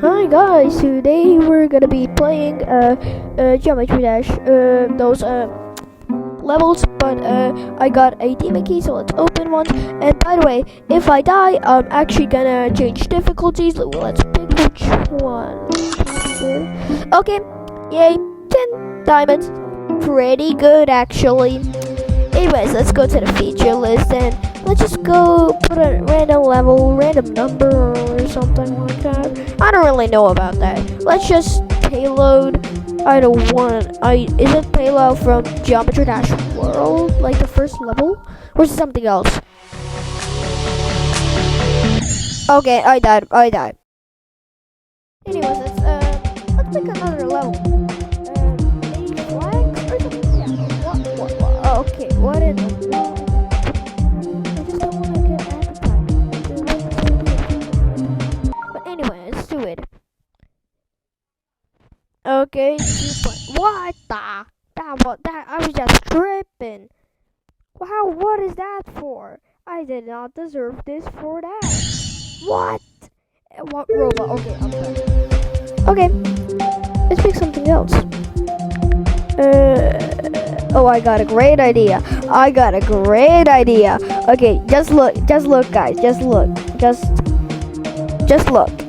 Hi guys, today we're gonna be playing Geometry Dash, those levels, but I got a demon key, so let's open one. And by the way, if I die, I'm actually gonna change difficulties. Let's pick which one. Okay, yay, 10 diamonds. Pretty good actually. Anyways, let's go to the feature list and let's just go put a random level, random number or something like that. I don't really know about that. Let's just payload. I don't want. Is it payload from Geometry Dash World, like the first level, or is it something else? Okay, I died. Anyways, let's pick another level. A flag or something? Yeah. What? Oh, okay, what is it? I just don't want to get advertised. But anyway, let's do it. Okay, what the? That I was just tripping. Wow, what is that for? I did not deserve this for that. What? What robot? Okay, I'm done. Okay, let's pick something else. Oh, I got a great idea. Okay, just look, guys. Just look.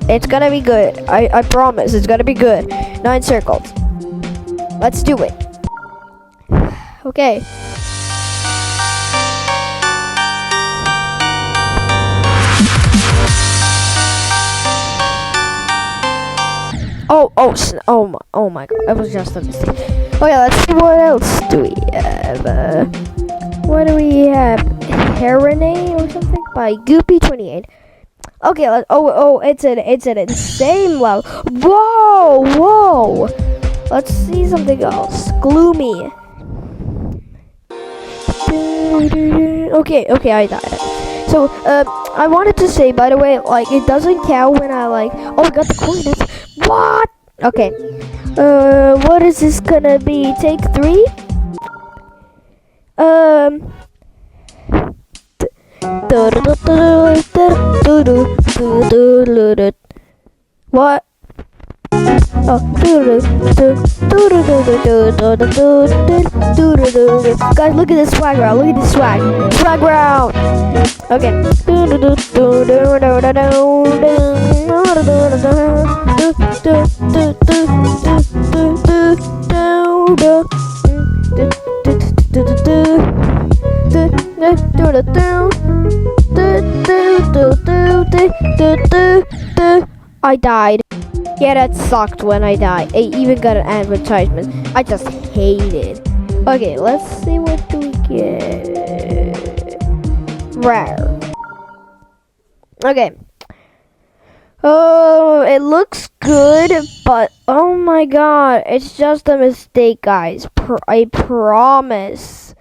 It's gonna be good. I promise, it's gonna be good. 9 circles. Let's do it. Okay. Oh my god, that was just a mistake. Oh yeah, let's see what else do we have. What do we have? Heronay or something by Goopy28. Okay, it's an insane level. Whoa! Let's see something else. Gloomy. Okay, I died. So, I wanted to say, by the way, like, it doesn't count when I, like, oh, I got the coin. What? Okay. What is this gonna be? Take 3? What? Oh, guys, look at this swag round. Swag round. Okay. I died. Yeah, that sucked when I died. I even got an advertisement. I just hate it. Okay, let's see what do we get. Rare. Okay. Oh, it looks good, but oh my god, it's just a mistake, guys. I promise.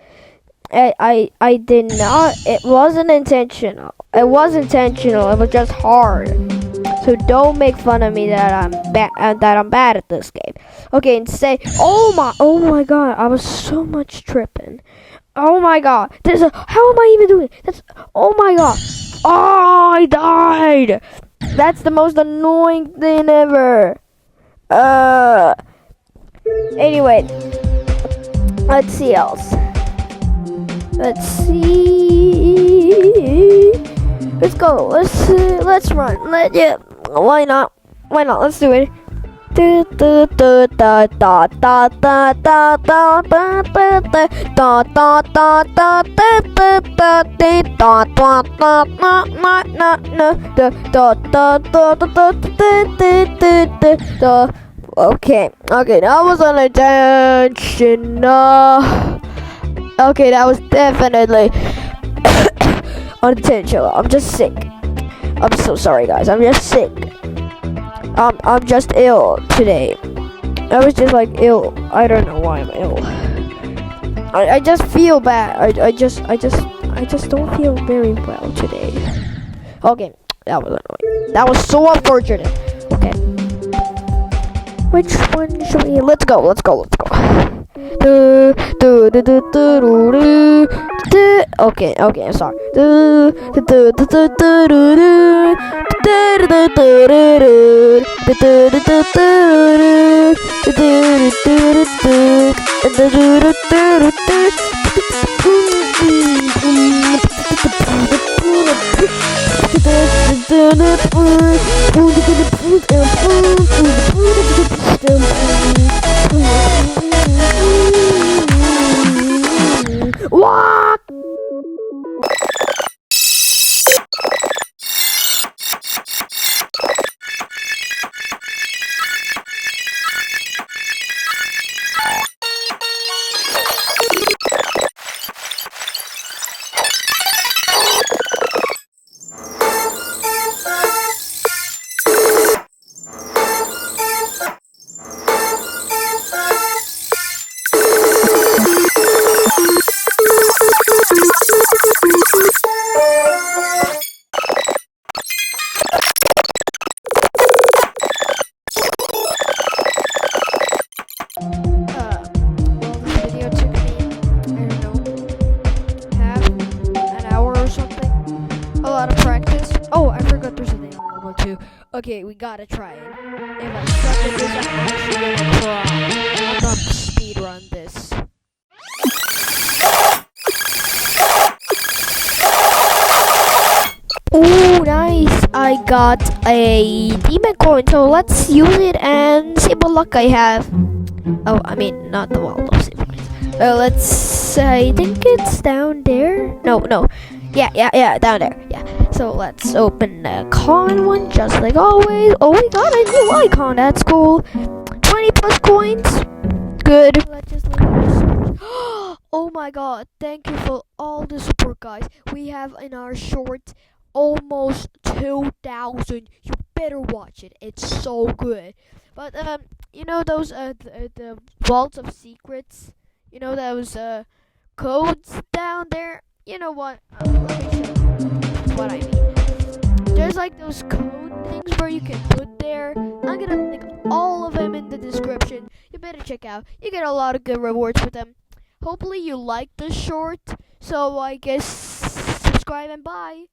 I did not. It wasn't intentional. It was just hard. So don't make fun of me that I'm bad at this game. Okay, and say, oh my god, I was so much tripping. Oh my god, how am I even doing it? Oh my god. Oh, I died. That's the most annoying thing ever. Anyway, let's see else. Let's go. Let's run. Why not? Let's do it. Okay, that was unintentional. Okay, that was definitely unintentional. I'm just sick. I'm so sorry, guys. I'm just sick. I'm just ill today. I was just like ill. I don't know why I'm ill. I just feel bad. I just don't feel very well today. Okay, that was annoying. That was so unfortunate. Okay. Which one should we? Let's go. Okay, I'm sorry. What? Okay, we gotta try it. If I suck at this, I'm actually gonna cry. I'm not speedrun this. Ooh, nice! I got a demon coin, so let's use it and see what luck I have. Oh, I mean, not the wall of secrets. Let's. I think it's down there. No. Yeah, down there. Yeah. So let's open the common one, just like always. Oh, we got a new icon. That's cool. 20 plus coins. Good. Let's just look at this. Oh my god! Thank you for all the support, guys. We have in our short almost 2,000. You better watch it. It's so good. But you know those the vaults of secrets. You know those codes down there. You know what? Let me show you what I mean. There's like those code things where you can put there. I'm gonna link all of them in the description. You better check out. You get a lot of good rewards with them. Hopefully you like this short. So I guess subscribe and bye.